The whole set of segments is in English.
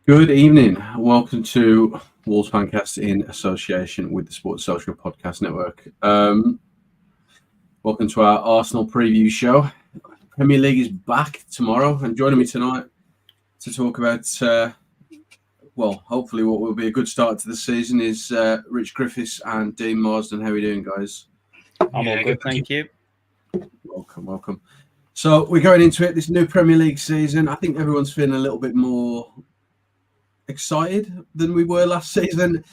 Good evening. Welcome to Wolves Fancast in association with the Sports Social Podcast Network. Welcome to our Arsenal preview show. Premier League is back tomorrow, and joining me tonight to talk about, hopefully what will be a good start to the season is Rich Griffiths and Dean Marsden. How are you doing, guys? I'm all good, thank you. Welcome. So we're going into it, this new Premier League season. I think everyone's feeling a little bit more excited than we were last season.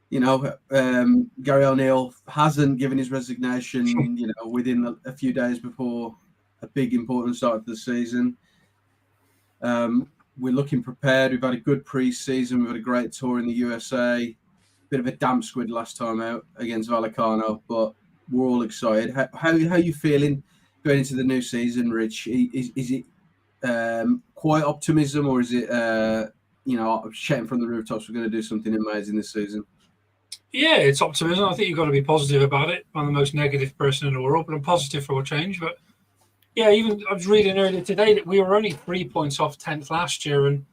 Gary O'Neill hasn't given his resignation, within a few days before a big important start to the season. We're looking prepared. We've had a good pre-season. We've had a great tour in the USA. Bit of a damp squid last time out against Vallecano, but we're all excited. How are you feeling going into the new season, Rich? Is it quiet optimism, or is it shouting from the rooftops, we're going to do something amazing this season? Yeah, it's optimism. I think you've got to be positive about it. I'm the most negative person in the world, but I'm positive for a change. But yeah, even I was reading earlier today that we were only 3 points off 10th last year. And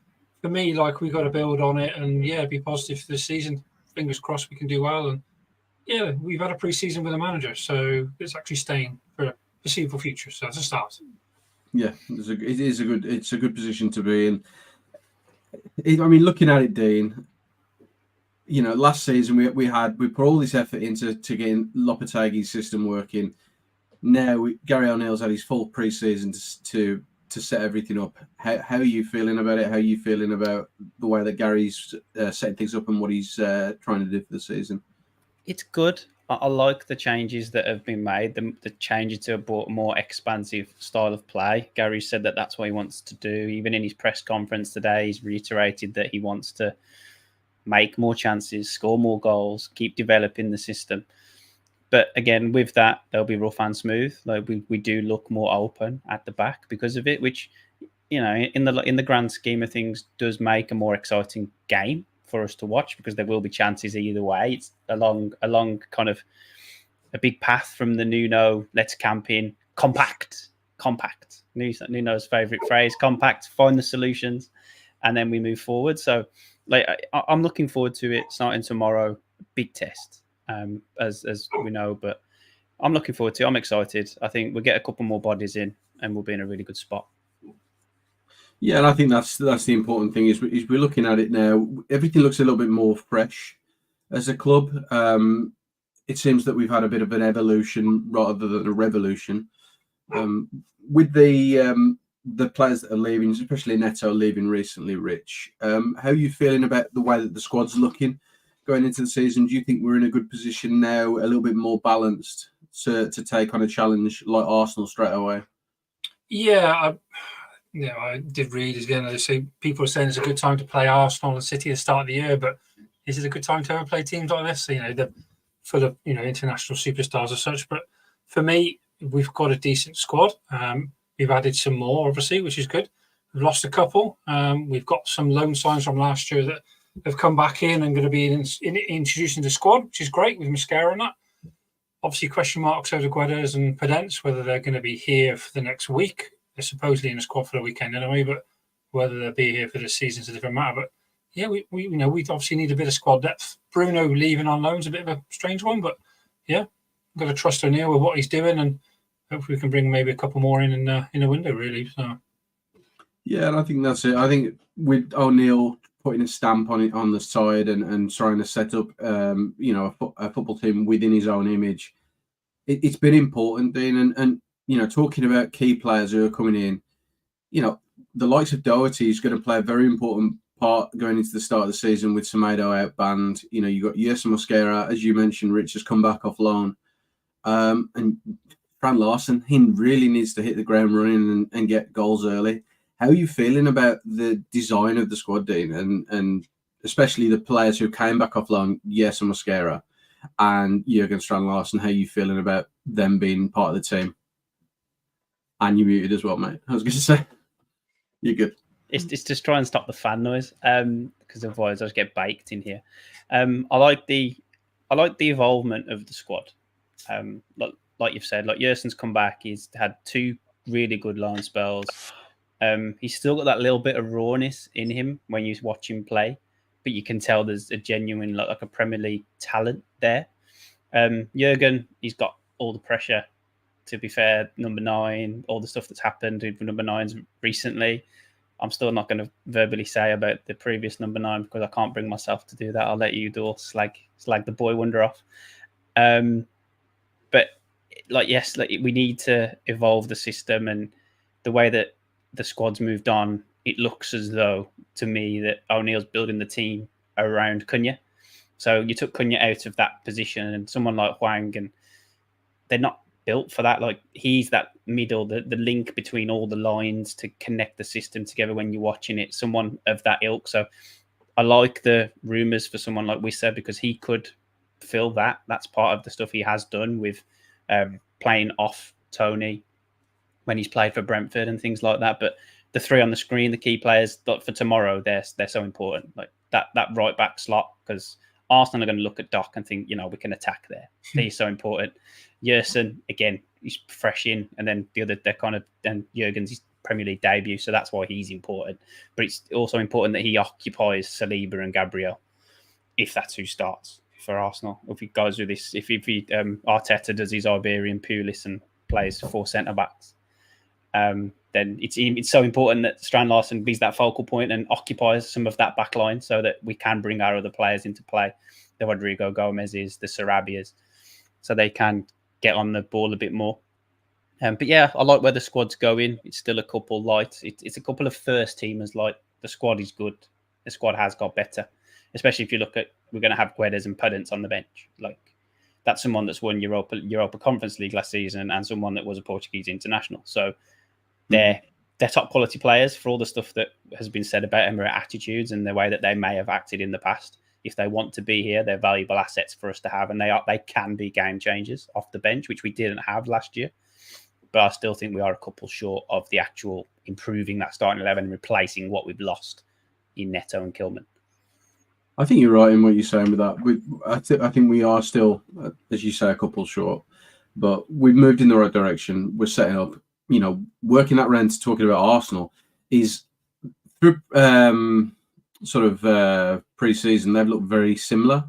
for me, we've got to build on it and, be positive for this season. Fingers crossed we can do well. And yeah, we've had a pre-season with a manager, so it's actually staying for a foreseeable future. So that's a start. Yeah, it's a good position to be in. Looking at it, Dean, last season we put all this effort into getting Lopetegui's system working. Now Gary O'Neill's had his full pre-season to set everything up. How are you feeling about it? How are you feeling about the way that Gary's setting things up and what he's trying to do for the season? It's good. I like the changes that have been made, the changes to a more expansive style of play. Gary said that that's what he wants to do. Even in his press conference today, he's reiterated that he wants to make more chances, score more goals, keep developing the system. But again, with that, they'll be rough and smooth. We do look more open at the back because of it, which, in the grand scheme of things, does make a more exciting game for us to watch, because there will be chances either way. It's along kind of a big path from the Nuno, let's camp in, compact. Nuno's favourite phrase, compact, find the solutions, and then we move forward. So I'm looking forward to it starting tomorrow. Big test, as we know, but I'm looking forward to it. I'm excited. I think we'll get a couple more bodies in and we'll be in a really good spot. Yeah, and I think that's the important thing is we're looking at it now. Everything looks a little bit more fresh as a club. It seems that we've had a bit of an evolution rather than a revolution. With the players that are leaving, especially Neto leaving recently, Rich, how are you feeling about the way that the squad's looking going into the season? Do you think we're in a good position now, a little bit more balanced to take on a challenge like Arsenal straight away? Yeah, I did read again. They say people are saying it's a good time to play Arsenal and City at the start of the year, but is it a good time to ever play teams like this? They're full of international superstars as such. But for me, we've got a decent squad. We've added some more, obviously, which is good. We've lost a couple. We've got some loan signs from last year that have come back in and going to be introducing the squad, which is great with Mascara and that. Obviously, question marks over Guedes and Podence, whether they're going to be here for the next week. They're supposedly in the squad for the weekend anyway, but whether they'll be here for the season is a different matter. But yeah, we obviously need a bit of squad depth. Bruno leaving on loan is a bit of a strange one, but yeah, we've got to trust O'Neill with what he's doing, and hopefully we can bring maybe a couple more in a window, really. So yeah, and I think that's it. I think with O'Neill putting a stamp on it on the side and trying to set up, a football team within his own image, it's been important, Dean, and talking about key players who are coming in, the likes of Doherty is going to play a very important part going into the start of the season with Semedo out banned. You've got Yerson Mosquera, as you mentioned, Rich has come back off loan. And Fran Larson, he really needs to hit the ground running and get goals early. How are you feeling about the design of the squad, Dean, and especially the players who came back off loan, Yerson Mosquera and Jurgen Strand Larsen? How are you feeling about them being part of the team? And you're muted as well, mate. I was going to say, you're good. It's just try and stop the fan noise, because otherwise I just get baked in here. I like the involvement of the squad. Like you've said, like Yerson's come back. He's had 2 really good loan spells. He's still got that little bit of rawness in him when you watch him play, but you can tell there's a genuine, like a Premier League talent there. Jurgen, he's got all the pressure. To be fair, number 9, all the stuff that's happened with number 9s recently. I'm still not going to verbally say about the previous number 9 because I can't bring myself to do that. I'll let you do all slag the boy wonder off. But yes, we need to evolve the system, and the way that the squad's moved on, it looks as though to me that O'Neill's building the team around Cunha. So you took Cunha out of that position, and someone like Hwang, and they're not built for that. Like, he's that middle, the link between all the lines to connect the system together when you're watching it, someone of that ilk. So I like the rumours for someone like Wissa because he could fill that. That's part of the stuff he has done with playing off Tony when he's played for Brentford and things like that. But the 3 on the screen, the key players for tomorrow, they're so important. Like that right back slot, because Arsenal are going to look at Doc and think, we can attack there. He's so important. Yerson, again, he's fresh in, and then the other, they're kind of, and Jurgen's his Premier League debut, so that's why he's important. But it's also important that he occupies Saliba and Gabriel, if that's who starts for Arsenal. If he goes with this, if Arteta does his Iberian Pulis and plays 4 centre backs, then it's so important that Strand Larsen be that focal point and occupies some of that back line so that we can bring our other players into play, the Rodrigo Gomez's, the Sarabias, so they can get on the ball a bit more. But yeah, I like where the squad's going. It's still a couple light. It's a couple of first teamers. Like, the squad is good. The squad has got better, especially if you look at, we're going to have Guedes and Podence on the bench. Like, that's someone that's won Europa Conference League last season and someone that was a Portuguese international. So they're top quality players. For all the stuff that has been said about Emirates attitudes and the way that they may have acted in the past, if they want to be here, they're valuable assets for us to have, and they can be game changers off the bench, which we didn't have last year. But I still think we are a couple short of the actual improving that starting 11 and replacing what we've lost in Neto and Kilman. I think you're right in what you're saying with that. I think we are still, as you say, a couple short, but we've moved in the right direction. We're setting up, working that rent, talking about Arsenal, is through pre-season, they've looked very similar.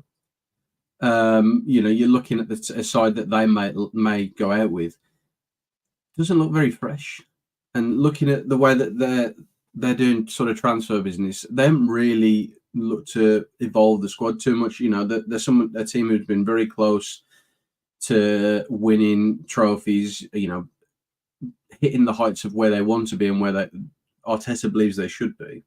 You're looking at a side that they may go out with. Doesn't look very fresh. And looking at the way that they're doing sort of transfer business, they haven't really looked to evolve the squad too much. There's a team who's been very close to winning trophies, hitting the heights of where they want to be and where Arteta believes they should be.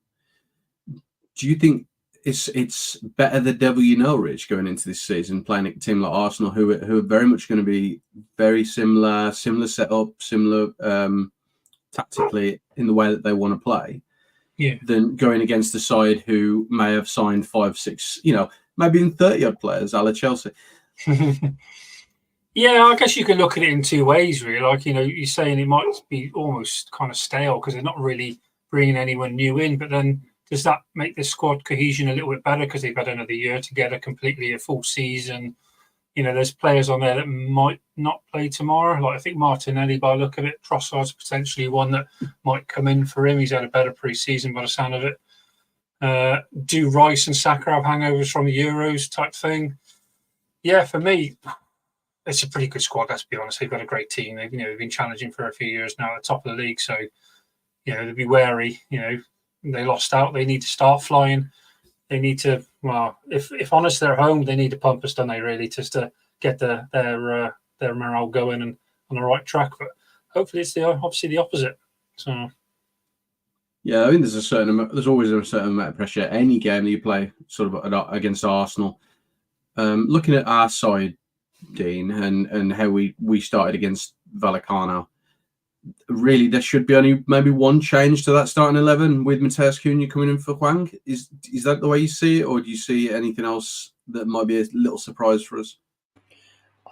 Do you think it's better the devil you know, Rich, going into this season, playing a team like Arsenal, who are very much going to be very similar setup, similar tactically in the way that they want to play, than going against the side who may have signed 5, 6, maybe even 30-odd players, a la Chelsea? Yeah, I guess you can look at it in 2 ways, really. Like, you're saying it might be almost kind of stale because they're not really bringing anyone new in, but then does that make the squad cohesion a little bit better because they've had another year together, completely a full season? There's players on there that might not play tomorrow. Like, I think Martinelli, by the look of it, Trossard's potentially one that might come in for him. He's had a better pre-season by the sound of it. Do Rice and Saka have hangovers from the Euros type thing? Yeah, for me, it's a pretty good squad, let's be honest. They've got a great team. They've been challenging for a few years now at the top of the league. So, they'll be wary. They lost out. They need to start flying. They need to, if honest, they're at home, they need to pump us, don't they, really, just to get their morale going and on the right track. But hopefully it's obviously the opposite. So, yeah, I think there's always a certain amount of pressure. Any game that you play sort of against Arsenal. Looking at our side, Dean, and how we started against Vallecano, really there should be only maybe one change to that starting 11 with Mateus Cunha coming in for Hwang. Is that the way you see it, or do you see anything else that might be a little surprise for us?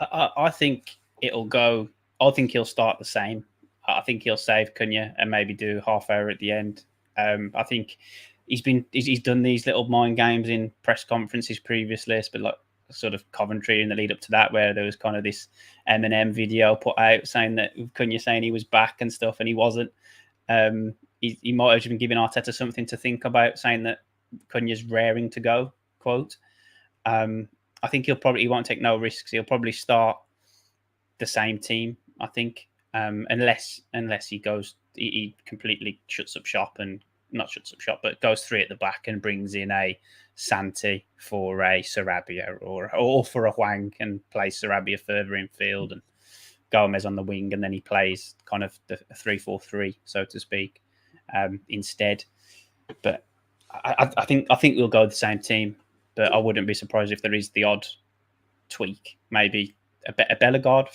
I think it'll go. I think he'll start the same. I think he'll save Cunha and maybe do half hour at the end. I think he's done these little mind games in press conferences previously, but like sort of Coventry in the lead up to that, where there was kind of this Eminem video put out saying that Cunha saying he was back and stuff, and he wasn't. he might have been giving Arteta something to think about, saying that Cunha's raring to go, quote. I think he won't take no risks. He'll probably start the same team, I think, unless he completely shuts up shop and not shuts up shop, but goes 3 at the back and brings in a Santi for a Sarabia or for a Hwang and plays Sarabia further in field and Gomez on the wing, and then he plays kind of the 3-4-3, so to speak, instead. But I think we'll go with the same team, but I wouldn't be surprised if there is the odd tweak. Maybe a Bellegarde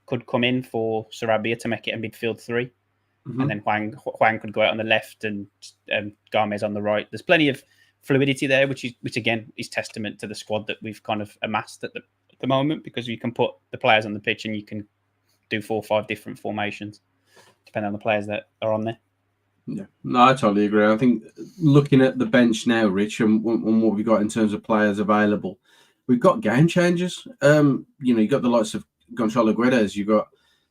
could come in for Sarabia to make it a midfield 3. And then Hwang could go out on the left and Gomez on the right. There's plenty of fluidity there, which again is testament to the squad that we've kind of amassed at the moment, because you can put the players on the pitch and you can do 4 or 5 different formations depending on the players that are on there. Yeah, no, I totally agree. I think looking at the bench now, Rich, and what we've got in terms of players available, we've got game changers. You got the likes of Gonçalo Guedes, you've got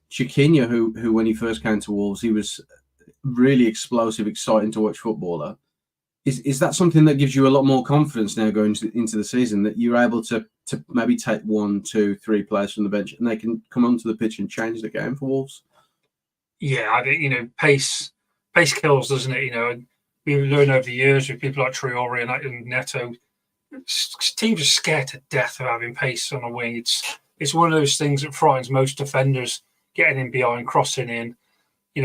Chiquinho, who when he first came to Wolves, he was really explosive, exciting to watch footballer. Is that something that gives you a lot more confidence now going into the season, that you're able to maybe take 1, 2, 3 players from the bench and they can come onto the pitch and change the game for Wolves? Yeah, I think, pace kills, doesn't it? We've learned over the years with people like Traore and Neto, teams are scared to death of having pace on a wing. It's one of those things that frightens most defenders, getting in behind, crossing in.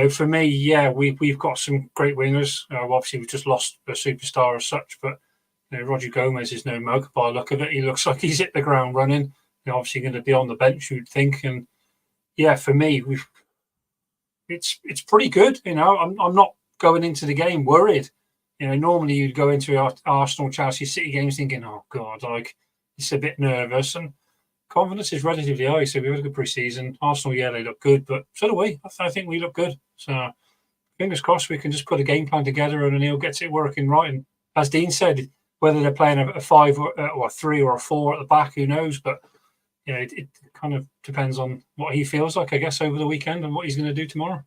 For me, yeah, we've got some great wingers. Obviously, we've just lost a superstar as such, but Roger Gomez is no mug by the look of it. He looks like he's hit the ground running. Obviously going to be on the bench, you'd think. And yeah, for me, it's pretty good. I'm not going into the game worried. Normally you'd go into Arsenal, Chelsea, City games thinking, oh God, it's a bit nervous, and confidence is relatively high. So we had a good pre-season. Arsenal, yeah, they look good, but so do we. I think we look good. So fingers crossed we can just put a game plan together and O'Neill gets it working right. And as Dean said, whether they're playing a 5 or a 3 or a 4 at the back, who knows? But it kind of depends on what he feels like, I guess, over the weekend and what he's going to do tomorrow.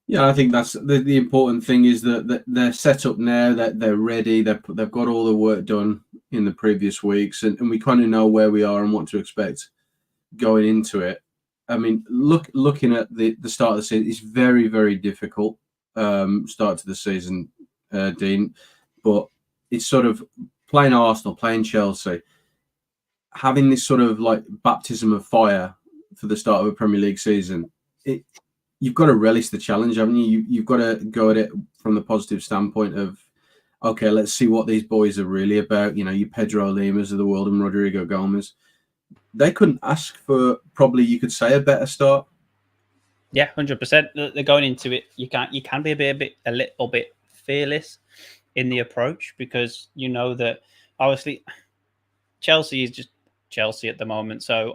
Yeah, I think that's the important thing, is that they're set up now, that they're ready, they've got all the work done in the previous weeks, and we kind of know where we are and what to expect going into it. I mean, looking at the start of the season, it's very, very difficult start to the season, Dean, but it's sort of playing Arsenal, playing Chelsea, having this sort of like baptism of fire for the start of a Premier League season. You've got to relish the challenge, haven't you? You've got to go at it from the positive standpoint of, okay, let's see what these boys are really about. You Pedro Limas of the world and Rodrigo Gomez. They couldn't ask for, probably you could say, a better start. Yeah, 100%. They're going into it. You can be a little bit fearless in the approach, because you know that obviously Chelsea is just Chelsea at the moment. So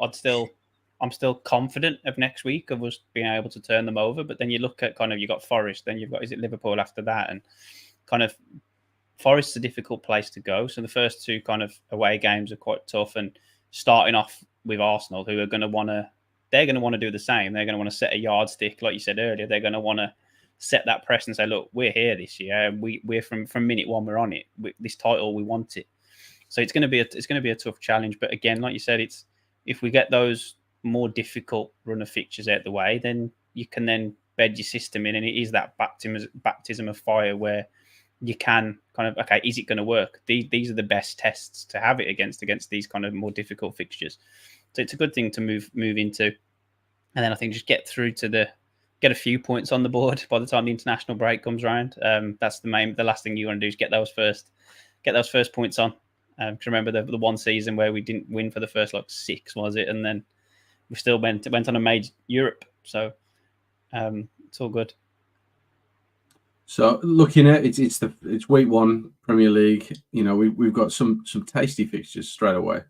I'm still confident of next week of us being able to turn them over. But then you look at you got Forest, then you've got, is it Liverpool after that? And kind of Forest's a difficult place to go. So the first 2 kind of away games are quite tough. And starting off with Arsenal, who are going to want to do the same. They're going to want to set a yardstick, like you said earlier. They're going to want to set that press and say, look, we're here this year. We're from minute 1, we're on it. This title, we want it. So it's going to be a tough challenge. But again, like you said, if we get those more difficult run of fixtures out the way, then you can then bed your system in, and it is that baptism of fire where you can kind of, okay, is it going to work? These are the best tests to have it against these kind of more difficult fixtures. So it's a good thing to move into, and then I think just get through to get a few points on the board by the time the international break comes around. That's the last thing you want to do is get those first points on. Because remember the one season where we didn't win for the first 6, was it? And then we still went on and made Europe. So it's all good. So looking at it's week 1 Premier League. We've got some tasty fixtures straight away.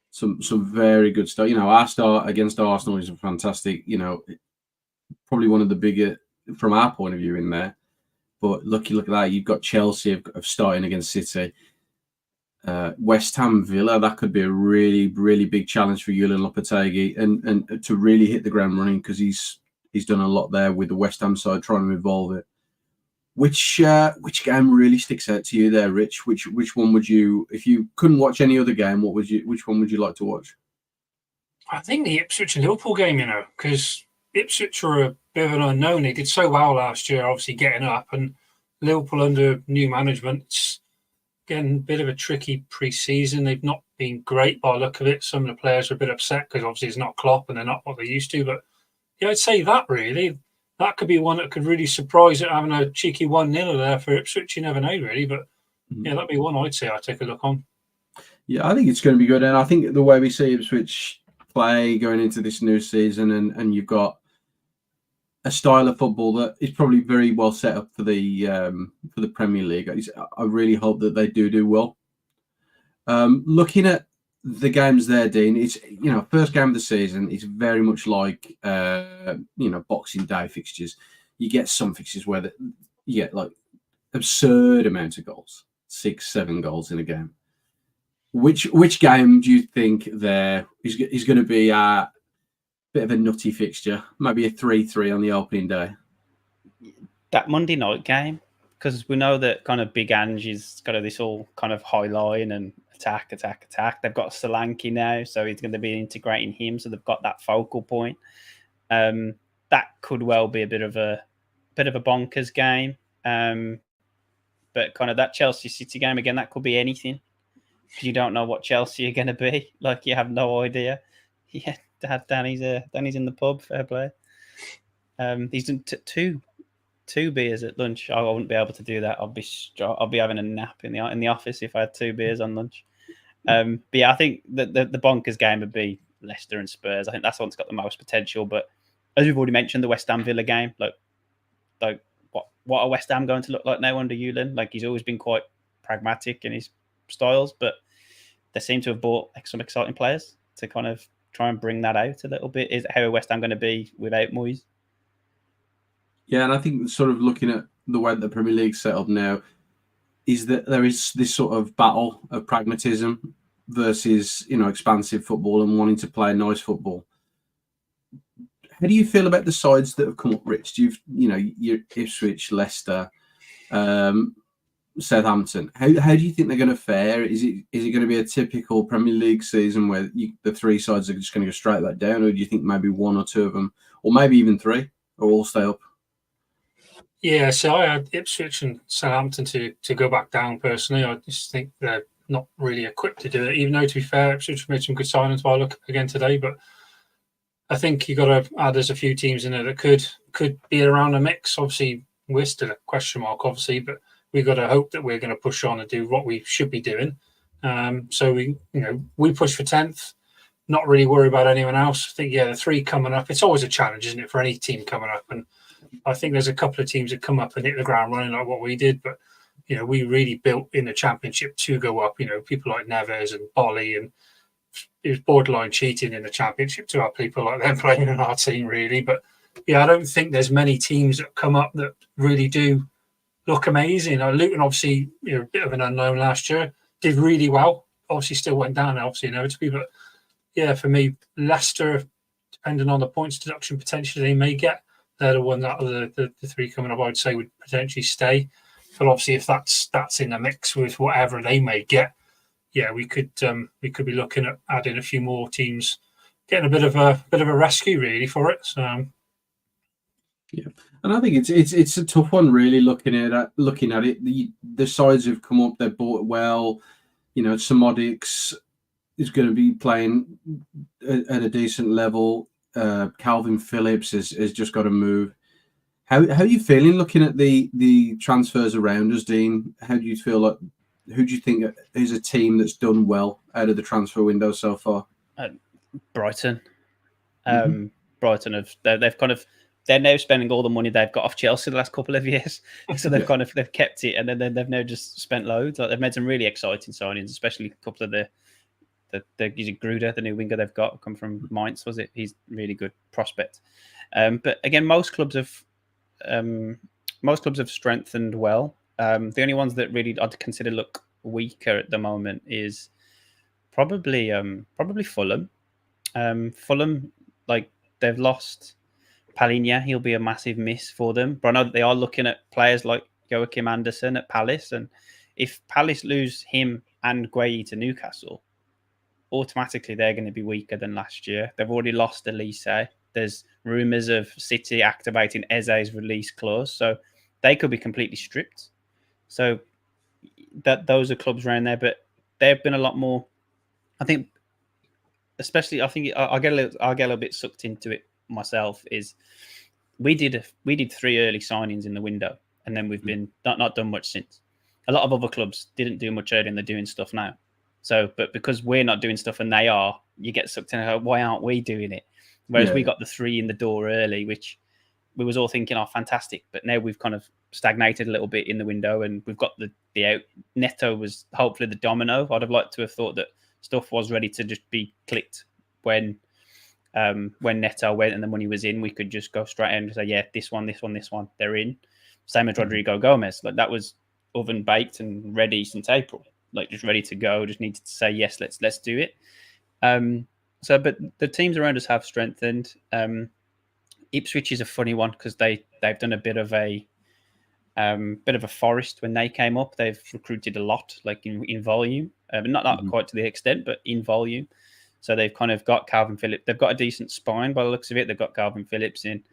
Some very good stuff. Our start against Arsenal is fantastic. Probably one of the bigger from our point of view in there. But look at that. You've got Chelsea of starting against City. West Ham Villa, that could be a really, really big challenge for Julian Lopetegui, and to really hit the ground running, because he's done a lot there with the West Ham side trying to evolve it. Which game really sticks out to you there, Rich? Which one would you, if you couldn't watch any other game, which one would you like to watch? I think the Ipswich and Liverpool game, because Ipswich are a bit of an unknown. They did so well last year, obviously getting up, and Liverpool under new management, it's again a bit of a tricky pre-season. They've not been great by the look of it. Some of the players are a bit upset because obviously it's not Klopp and they're not what they used to. But yeah, I'd say that really. That could be one that could really surprise it, having a cheeky 1-0 there for Ipswich. You never know, really. But yeah, that'd be one I'd say I'd take a look on. Yeah, I think it's going to be good. And I think the way we see Ipswich play going into this new season, and you've got a style of football that is probably very well set up for the Premier League. I really hope that they do well. Looking at the games there, Dean, it's first game of the season. It's very much like Boxing Day fixtures. You get some fixtures where you get like absurd amounts of goals, 6-7 goals in a game. Which game do you think there is going to be a bit of a nutty fixture? Maybe a 3-3 on the opening day. That Monday night game, because we know that kind of Big Angie's got this all kind of high line and attack. They've got Solanke now, so he's going to be integrating him, so they've got that focal point. That could well be a bit of a bonkers game. But kind of that Chelsea City game again, that could be anything. You don't know what Chelsea are going to be. Like, you have no idea. Yeah, Danny's in the pub. Fair play. He's done two beers at lunch. I wouldn't be able to do that. I'll be having a nap in the office if I had 2 beers on lunch. But yeah, I think the bonkers game would be Leicester and Spurs. I think that's the one that's got the most potential. But as we've already mentioned, the West Ham Villa game, like what are West Ham going to look like now under Eulin? Like, he's always been quite pragmatic in his styles, but they seem to have bought some exciting players to kind of try and bring that out a little bit. Is how are West Ham going to be without Moyes? Yeah, and I think sort of looking at the way the Premier League's set up now, is that there is this sort of battle of pragmatism versus expansive football and wanting to play nice football. How do you feel about the sides that have come up, Rich? Do you Ipswich, Leicester, Southampton? How do you think they're going to fare? Is it going to be a typical Premier League season where the 3 sides are just going to go straight back down, or do you think maybe 1 or 2 of them, or maybe even 3, or all stay up? Yeah, so I had Ipswich and Southampton to go back down personally. I just think they're not really equipped to do it, even though, to be fair, Ipswich made some good signings while I look again today. But I think you've got to add there's a few teams in there that could be around the mix. Obviously, we're still a question mark, obviously, but we've got to hope that we're going to push on and do what we should be doing. So we push for 10th, not really worry about anyone else. I think, the 3 coming up, it's always a challenge, isn't it, for any team coming up? And I think there's a couple of teams that come up and hit the ground running like what we did, but we really built in the Championship to go up. People like Neves and Bolly, and it was borderline cheating in the Championship to have people like them playing in our team, really. But I don't think there's many teams that come up that really do look amazing. Luton, obviously, a bit of an unknown last year, did really well. Obviously, still went down, obviously, inevitably. But yeah, for me, Leicester, depending on the points deduction potentially they may get, they're the one that are the 3 coming up, I would say, would potentially stay. But obviously, if that's in the mix with whatever they may get, we could be looking at adding a few more teams, getting a bit of a rescue really for it. So. Yeah, and I think it's a tough one, really. Looking at it, the sides have come up. They've bought well. Samodics is going to be playing at a decent level. Calvin Phillips has just got to move. How are you feeling looking at the transfers around us, Dean? How do you feel like? Who do you think is a team that's done well out of the transfer window so far? Brighton. Brighton they're now spending all the money they've got off Chelsea the last couple of years, so they've they've kept it, and then they've now just spent loads. Like, they've made some really exciting signings, especially a couple of the Gruder, the new winger they've got, come from Mainz, was it? He's really good prospect. But again, most clubs have strengthened well. The only ones that really I'd consider look weaker at the moment is probably Fulham. Fulham, like, they've lost Palhinha. He'll be a massive miss for them. But I know that they are looking at players like Joachim Andersen at Palace, and if Palace lose him and Gueye to Newcastle, automatically they're going to be weaker than last year. They've already lost Elise. There's rumours of City activating Eze's release clause, so they could be completely stripped. So those are clubs around there, but they've been a lot more. I think, especially, I think I get a little bit sucked into it myself. Is we did 3 early signings in the window, and then we've been not done much since. A lot of other clubs didn't do much early, and they're doing stuff now. So, but because we're not doing stuff and they are, you get sucked in. Why aren't we doing it? Whereas we got the 3 in the door early, which we was all thinking, oh, fantastic. But now we've kind of stagnated a little bit in the window, and we've got the out. Neto was hopefully the domino. I'd have liked to have thought that stuff was ready to just be clicked when Neto went, and then when he was in, we could just go straight in and say, yeah, this one, they're in. Same as Rodrigo Gomez. Like, that was oven baked and ready since April. Like, just ready to go. Just needed to say yes, let's do it. But the teams around us have strengthened. Ipswich is a funny one because they've done a bit of a forest when they came up. They've recruited a lot, like in volume, not quite to the extent, but in volume. So they've kind of got Calvin Phillips. They've got a decent spine by the looks of it. They've got Calvin Phillips in.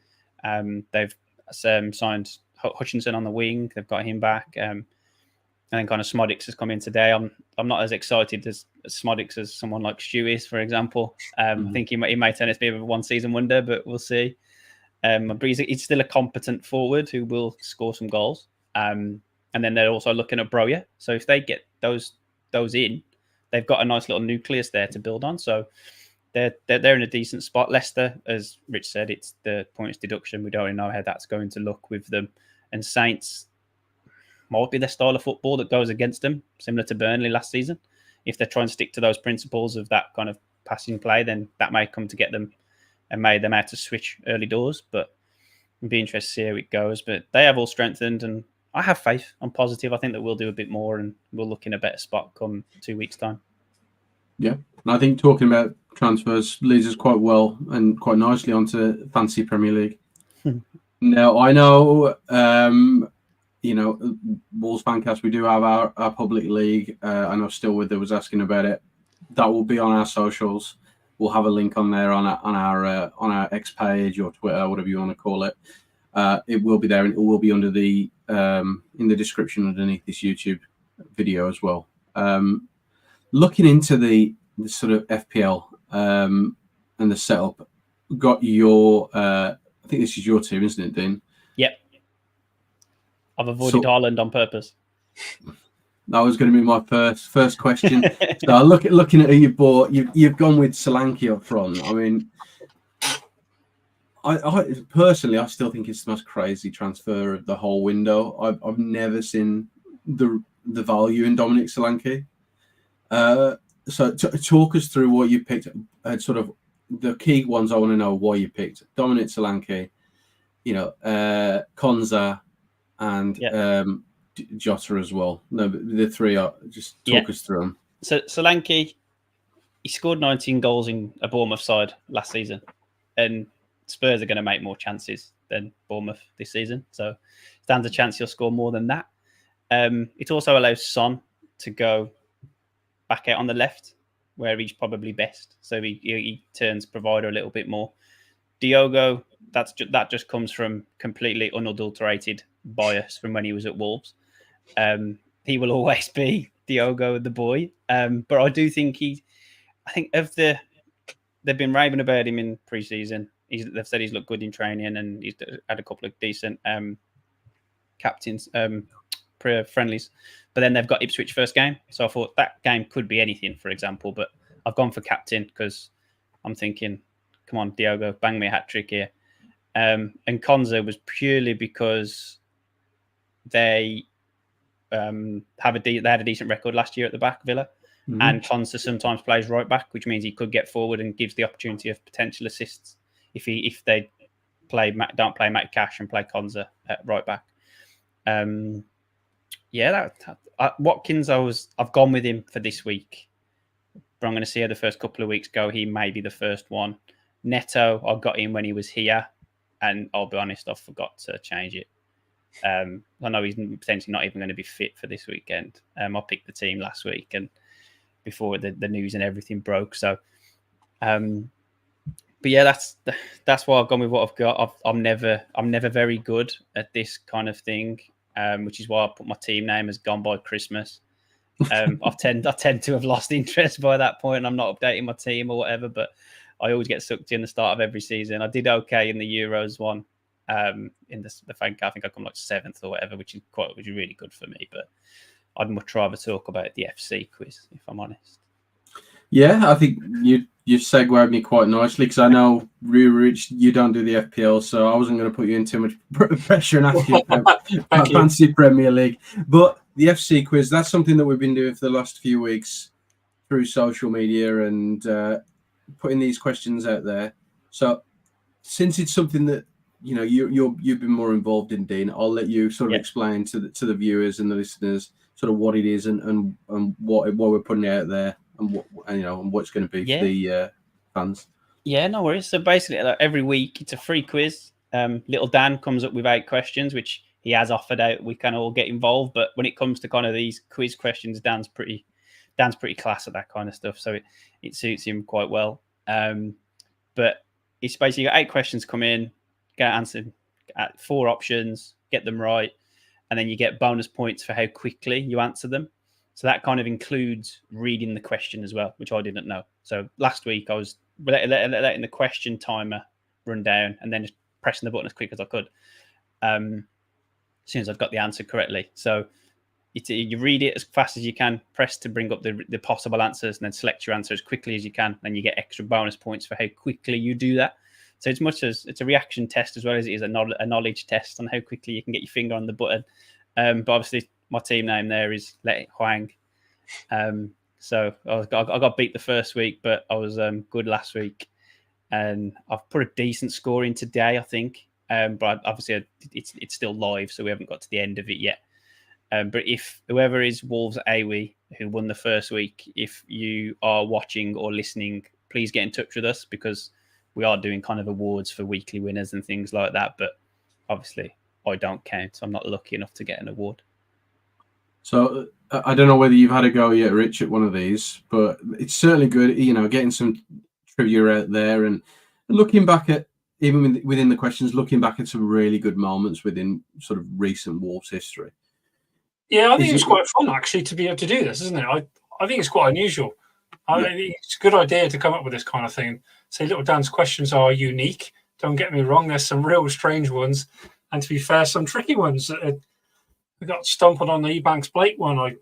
They've signed Hutchinson on the wing. They've got him back. And then kind of Smodics has come in today. I'm not as excited as Smodics as someone like Stu is, for example. I think he may turn out to be a one-season wonder, but we'll see. But he's still a competent forward who will score some goals. And then they're also looking at Broja. So if they get those in, they've got a nice little nucleus there to build on. So they're in a decent spot. Leicester, as Rich said, it's the points deduction. We don't really know how that's going to look with them. And Saints might be their style of football that goes against them, similar to Burnley last season. If they're trying to stick to those principles of that kind of passing play, then that may come to get them and made them out to switch early doors. But it'd be interested to see how it goes. But they have all strengthened, and I have faith. I'm positive. I think that we'll do a bit more, and we'll look in a better spot come 2 weeks' time. Yeah, and I think talking about transfers leads us quite well and quite nicely onto Fantasy Premier League. Now, I know, Wolves Fancast, we do have our public league. I know Stillwither was asking about it. That will be on our socials. We'll have a link on there on our X page or Twitter, whatever you want to call it. It will be there, and it will be under the in the description underneath this YouTube video as well. Looking into the sort of FPL and the setup, got your I think this is your team, isn't it, Dean? Yep. I've avoided Haaland on purpose. That was going to be my first question. So looking at who you bought, you've gone with Solanke up front. I mean, I personally, I still think it's the most crazy transfer of the whole window. I've never seen the value in Dominic Solanke. So talk us through what you picked. Sort of the key ones I want to know why you picked Dominic Solanke, Konza, and Jota as well. No, but the three are just talk us through them. So Solanke, he scored 19 goals in a Bournemouth side last season, and Spurs are going to make more chances than Bournemouth this season. So stands a chance he'll score more than that. It also allows Son to go back out on the left, where he's probably best. So he turns provider a little bit more. Diogo, that just comes from completely unadulterated bias from when he was at Wolves. He will always be Diogo the boy. But I do think they've been raving about him in pre-season. They've said he's looked good in training, and he's had a couple of decent captains friendlies. But then they've got Ipswich first game, so I thought that game could be anything, for example. But I've gone for captain because I'm thinking, come on, Diogo, bang me a hat trick here. And Konza was purely because they had a decent record last year at the back, Villa. Mm-hmm. And Konza sometimes plays right back, which means he could get forward and gives the opportunity of potential assists if they don't play Matt Cash and play Konza at right back. Watkins, I've gone with him for this week, but I'm going to see how the first couple of weeks go. He may be the first one. Neto, I got him when he was here, and I'll be honest, I forgot to change it. I know he's potentially not even going to be fit for this weekend. I picked the team last week and before the news and everything broke. So, but yeah, that's why I've gone with what I've got. I'm never very good at this kind of thing, which is why I put my team name as Gone by Christmas. I tend to have lost interest by that point, and I'm not updating my team or whatever. But I always get sucked in the start of every season. I did okay in the Euros one, in the Fancast. I think I come like 7th or whatever, which is really good for me. But I'd much rather talk about the FC quiz, if I'm honest. Yeah, I think you've segued me quite nicely because I know, Rich, you don't do the FPL, so I wasn't going to put you in too much pressure and ask you about Fantasy Premier League. But the FC quiz, that's something that we've been doing for the last few weeks through social media and putting these questions out there. So since it's something that you've been more involved in, Dean, I'll let you sort of explain to the viewers and the listeners sort of what it is and what we're putting out there. And what's going to be for the fans. Yeah, no worries. So basically, every week it's a free quiz. Little Dan comes up with 8 questions, which he has offered out. We can all get involved, but when it comes to kind of these quiz questions, Dan's pretty class at that kind of stuff. So it suits him quite well. But it's basically got 8 questions come in, get answered at 4 options, get them right, and then you get bonus points for how quickly you answer them. So that kind of includes reading the question as well, which I didn't know. So last week I was letting the question timer run down and then just pressing the button as quick as I could, as soon as I've got the answer correctly. So you read it as fast as you can, press to bring up the possible answers, and then select your answer as quickly as you can. Then you get extra bonus points for how quickly you do that. So it's a reaction test as well as it is a knowledge test on how quickly you can get your finger on the button. But obviously, my team name there is Let It Huang. So I got beat the first week, but I was good last week. And I've put a decent score in today, I think. But obviously, it's still live, so we haven't got to the end of it yet. But if whoever is Wolves Awi, who won the first week, if you are watching or listening, please get in touch with us because we are doing kind of awards for weekly winners and things like that. But obviously, I don't count. So I'm not lucky enough to get an award. So I don't know whether you've had a go yet, Rich, at one of these, but it's certainly good, getting some trivia out there and looking back at, even within the questions, looking back at some really good moments within sort of recent Wolves history. Yeah, I think it's quite fun, actually, to be able to do this, isn't it? I think it's quite unusual. I think it's a good idea to come up with this kind of thing. Say, Little Dan's questions are unique. Don't get me wrong, there's some real strange ones. And to be fair, some tricky ones. I got stumbled on the Ebanks Blake one. I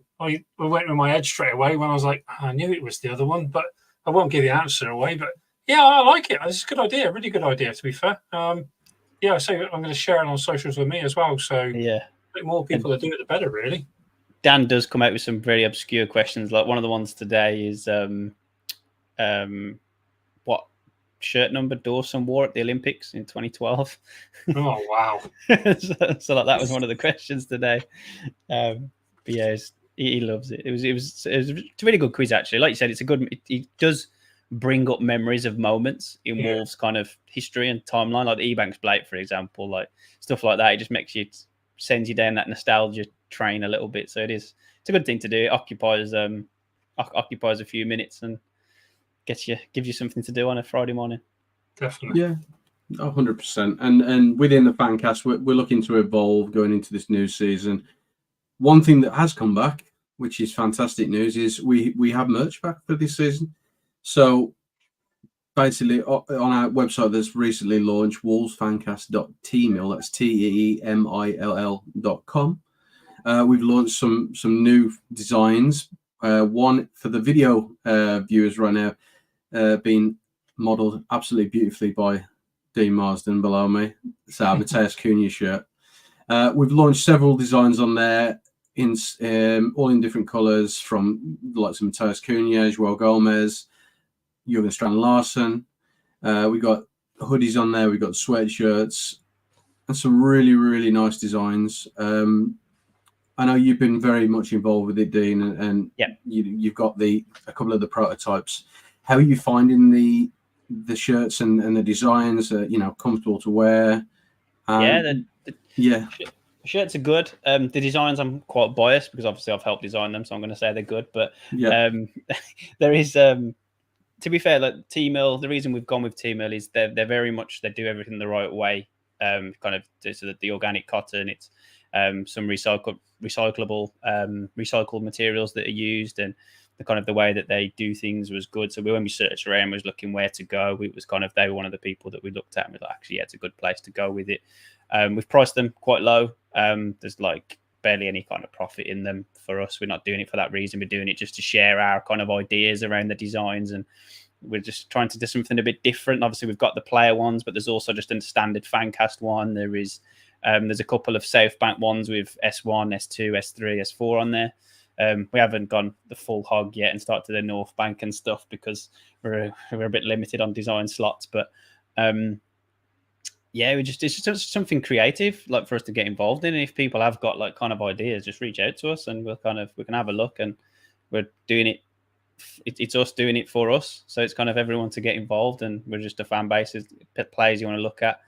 went with my head straight away when I was like, I knew it was the other one, but I won't give the answer away. But yeah, I like it. It's a good idea, really good idea, to be fair. Yeah, so I'm going to share it on socials with me as well. So yeah, the more people that do it, the better, really. Dan does come out with some very obscure questions. Like one of the ones today is what shirt number Dawson wore at the Olympics in 2012. Oh, wow. so like, that was one of the questions today. But yeah, he loves it. It was a really good quiz, actually. Like you said, it does bring up memories of moments in Wolves' kind of history and timeline, like the Ebanks Blake, for example, like stuff like that. It just sends you down that nostalgia train a little bit. So it's a good thing to do. It occupies a few minutes and gives you something to do on a Friday morning. Definitely. Yeah, 100%. And within the Fancast, we're looking to evolve going into this new season. One thing that has come back, which is fantastic news, is we have merch back for this season. So basically, on our website that's recently launched, wolvesfancast.tmill, that's TEEMILL.com. We've launched some new designs. One for the video viewers right now, being modelled absolutely beautifully by Dean Marsden below me. It's our Mateus Cunha shirt. We've launched several designs on there, all in different colours, from the likes of Mateus Cunha, João Gomez, Jurgen Strand-Larsen. We got hoodies on there. We got sweatshirts, and some really, really nice designs. I know you've been very much involved with it, Dean, and you've got a couple of the prototypes. How are you finding the shirts and the designs? Comfortable to wear? Shirts are good. The designs, I'm quite biased because obviously I've helped design them, so I'm going to say they're good. But there is, to be fair, like T-Mill, the reason we've gone with T-Mill is they're very much, they do everything the right way. Kind of so that the organic cotton, it's some recyclable recycled materials that are used, and the kind of the way that they do things was good. So when we searched around, was looking where to go. It was kind of, they were one of the people that we looked at and we thought, actually, yeah, it's a good place to go with it. We've priced them quite low. There's like barely any kind of profit in them for us. We're not doing it for that reason. We're doing it just to share our kind of ideas around the designs, and we're just trying to do something a bit different. Obviously, we've got the player ones, but there's also just a standard Fancast one. There is there's a couple of South Bank ones with S1, S2, S3, S4 on there. We haven't gone the full hog yet and started to the North Bank and stuff because we're a bit limited on design slots. But yeah, it's just something creative, like for us to get involved in. And if people have got like kind of ideas, just reach out to us and we can have a look. And we're doing it. It's us doing it for us. So it's kind of everyone to get involved, and we're just a fan base. Players you want to look at,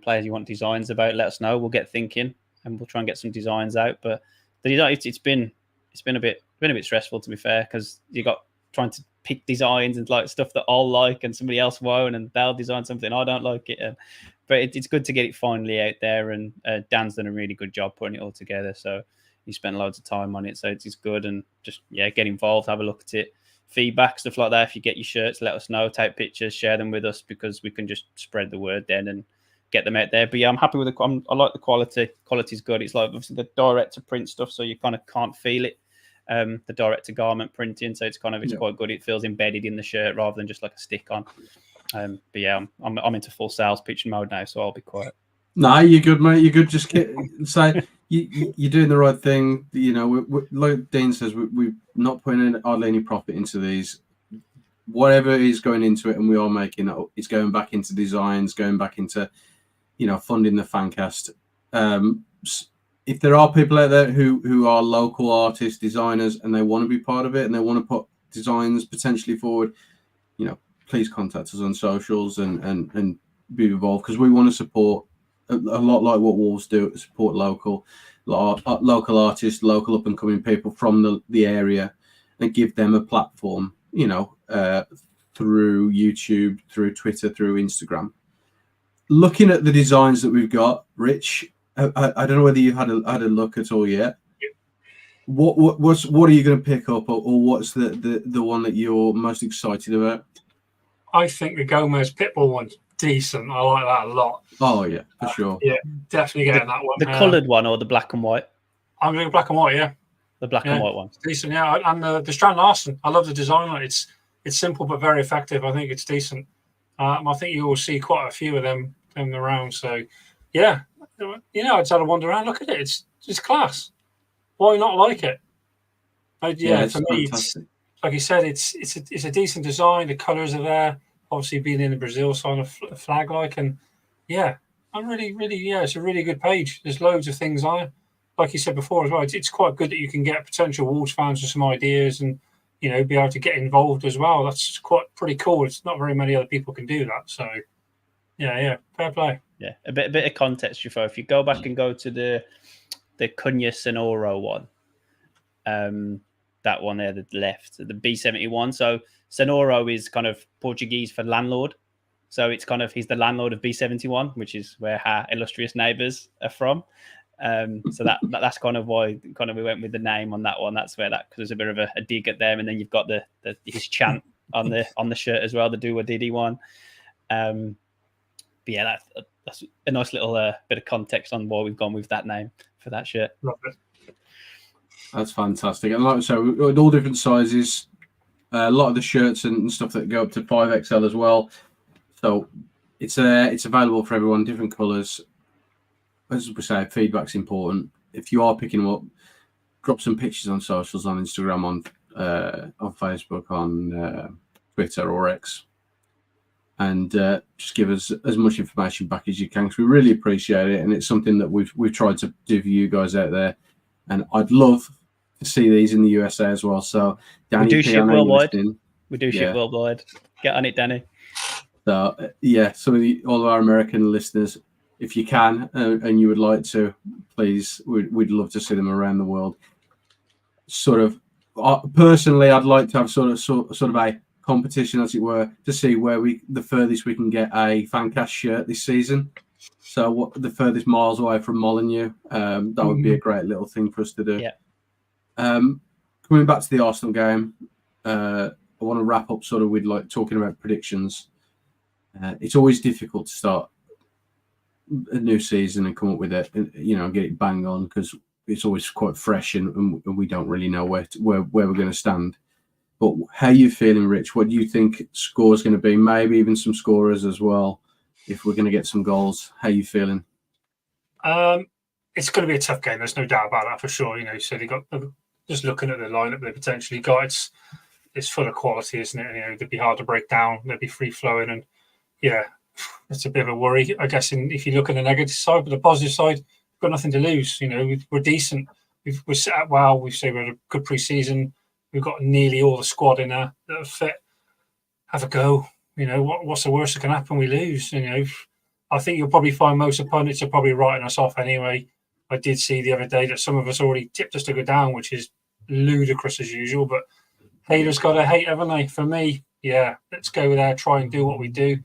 players you want designs about, let us know. We'll get thinking and we'll try and get some designs out. But the design, it's been a bit stressful, to be fair, because you got trying to pick designs and like stuff that I'll like and somebody else won't, and they'll design something I don't like it. But it's good to get it finally out there, and Dan's done a really good job putting it all together. So he spent loads of time on it, so it's good. And just get involved, have a look at it, feedback, stuff like that. If you get your shirts, let us know, take pictures, share them with us, because we can just spread the word then and get them out there. But yeah, I'm happy with I like the quality. Quality's good. It's like obviously the direct to print stuff, so you kind of can't feel it. The direct to garment printing, so it's quite good. It feels embedded in the shirt rather than just like a stick on. But yeah, I'm into full sales pitching mode now, so I'll be quiet. No, you're good, mate. You're good. Just say you're doing the right thing. You know, like Dean says, we're not putting hardly any profit into these. Whatever is going into it, and we are making it, it's going back into designs, going back into, funding the Fancast. If there are people out there who are local artists, designers, and they want to be part of it, and they want to put designs potentially forward, please contact us on socials and be involved, because we want to support a lot like what Wolves do, support local artists, local up and coming people from the area, and give them a platform, through YouTube, through Twitter, through Instagram. Looking at the designs that we've got, Rich, I don't know whether you had a look at all yet. What are you going to pick up, or what's the one that you're most excited about? I think the Gomez Pitbull one's decent. I like that a lot. Oh yeah, for sure. Yeah, definitely getting that one. The coloured one or the black and white? I'm doing black and white. Yeah, the black and white one. Decent. Yeah, and the Strand Larson. I love the design. It's simple but very effective. I think it's decent. I think you will see quite a few of them around. So yeah. I just had a wander around. Look at it. It's class. Why not like it? For me, it's, like you said, it's a decent design. The colours are there. Obviously, being in the Brazil sign of flag, and I'm really, it's a really good page. There's loads of things on it. Like you said before as well, it's quite good that you can get potential Wolves fans with some ideas and be able to get involved as well. That's pretty cool. It's not very many other people can do that. So yeah, fair play. Yeah, a bit of context, if you go back and go to the Cunha Sonoro one, that one there, the left, the B71. So Sonoro is kind of Portuguese for landlord. So it's kind of, he's the landlord of B71, which is where our illustrious neighbours are from. So that's kind of why we went with the name on that one. That's where because there's a bit of a dig at them, and then you've got his chant on the shirt as well, the Do What Diddy one. But yeah, that's a nice little bit of context on why we've gone with that name for that shirt. Love it. That's fantastic. And like I say, with all different sizes, a lot of the shirts and stuff that go up to 5XL as well. So it's available for everyone, different colours. As we say, feedback's important. If you are picking them up, drop some pictures on socials, on Instagram, on Facebook, on Twitter or X. And just give us as much information back as you can, because we really appreciate it, and it's something that we've tried to do for you guys out there. And I'd love to see these in the USA as well. So, Danny, we do ship worldwide. We do ship worldwide. Get on it, Danny. So, some of all of our American listeners, if you can and you would like to, please, we'd love to see them around the world. Sort of personally, I'd like to have sort of a competition, as it were, to see where the furthest we can get a Fancast shirt this season. So what the furthest miles away from Molineux, that would be a great little thing for us to do. Yeah. Coming back to the Arsenal game, I want to wrap up sort of with like talking about predictions. It's always difficult to start a new season and come up with it, you know, get it bang on, because it's always quite fresh and we don't really know where we're going to stand. But how are you feeling, Rich? What do you think score's going to be? Maybe even some scorers as well, if we're going to get some goals. How are you feeling? It's going to be a tough game. There's no doubt about that for sure. You know, so they got, just looking at the lineup they potentially got, it's full of quality, isn't it? You know, they'd be hard to break down. They'd be free flowing, and yeah, it's a bit of a worry, I guess. If you look at the negative side, but the positive side, we've got nothing to lose. You know, we're decent. We're set up well. We say we had a good pre-season. We've got nearly all the squad in there that are fit. Have a go. You know, what's the worst that can happen? We lose. You know, I think you'll probably find most opponents are probably writing us off anyway. I did see the other day that some of us already tipped us to go down, which is ludicrous as usual. But haters got to hate, haven't they? For me, yeah, let's go there, try and do what we do.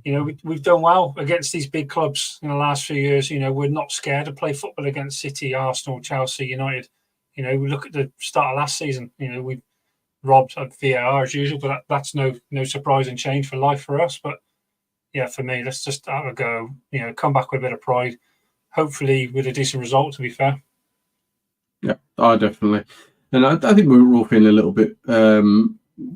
You know, we've done well against these big clubs in the last few years. You know, we're not scared to play football against City, Arsenal, Chelsea, United. You know, we look at the start of last season. You know, we robbed at VAR as usual, but that's no surprising change for life for us. But yeah, for me, let's just have a go. You know, come back with a bit of pride. Hopefully, with a decent result. To be fair. Yeah, definitely. And I think we're all feeling a little bit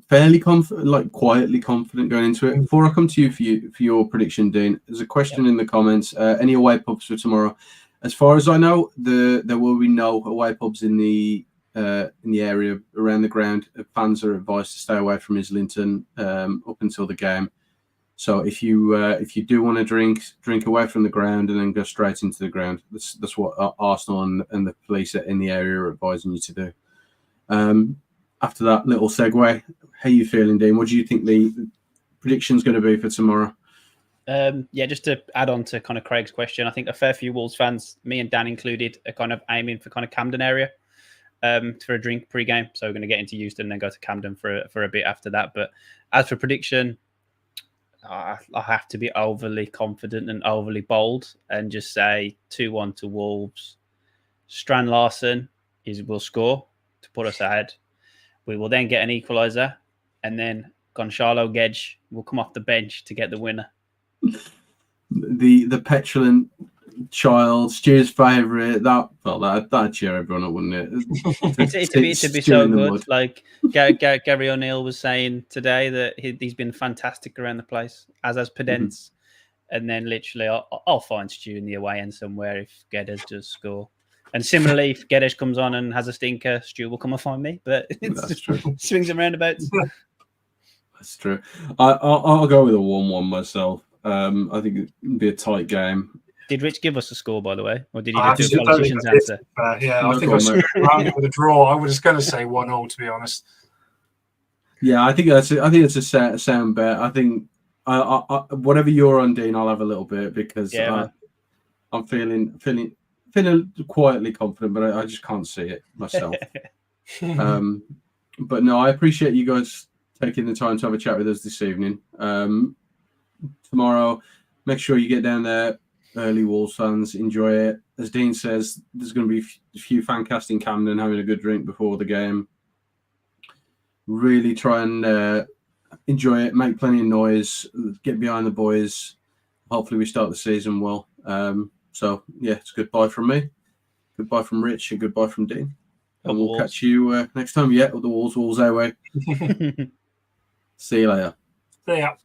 fairly confident, like quietly confident going into it. Before I come to you for your prediction, Dean, there's a question in the comments. Any away pubs for tomorrow? As far as I know, there will be no away pubs in the area around the ground. Fans are advised to stay away from Islington up until the game. So if you do want to drink away from the ground and then go straight into the ground, that's what Arsenal and the police in the area are advising you to do. After that little segue, how are you feeling, Dean? What do you think the prediction's going to be for tomorrow? Yeah, just to add on to kind of Craig's question, I think a fair few Wolves fans, me and Dan included, are kind of aiming for kind of Camden area for a drink pre-game. So we're going to get into Euston and then go to Camden for a bit after that. But as for prediction, I have to be overly confident and overly bold and just say 2-1 to Wolves. Strand Larsen will score to put us ahead. We will then get an equaliser, and then Gonçalo Guedes will come off the bench to get the winner. The petulant child, Stu's favourite. That'd cheer everyone up, wouldn't it? It'd be so good. Like Gary O'Neill was saying today that he's been fantastic around the place, as has Pedence. And then literally, I'll find Stu in the away end somewhere if Guedes does score. And similarly, if Guedes comes on and has a stinker, Stu will come and find me. But it's true. Swings and roundabouts. That's true. I'll go with a 1-1 myself. I think it'd be a tight game. Did Rich give us a score, by the way, or did he just do a politician's answer? Yeah, I think I screwed around it with a draw. I was going to say 1-0, to be honest. Yeah, I think it's a sound bet. I think whatever you're on, Dean, I'll have a little bit because I'm feeling quietly confident, but I just can't see it myself. But no, I appreciate you guys taking the time to have a chat with us this evening. Tomorrow, make sure you get down there early, Wolves fans. Enjoy it. As Dean says, there's going to be a few Fancast in Camden having a good drink before the game. Really try and enjoy it. Make plenty of noise. Get behind the boys. Hopefully we start the season well. So, yeah, it's goodbye from me. Goodbye from Rich and goodbye from Dean. And we'll catch you next time. Yeah, with the Wolves our way. See you later. See ya.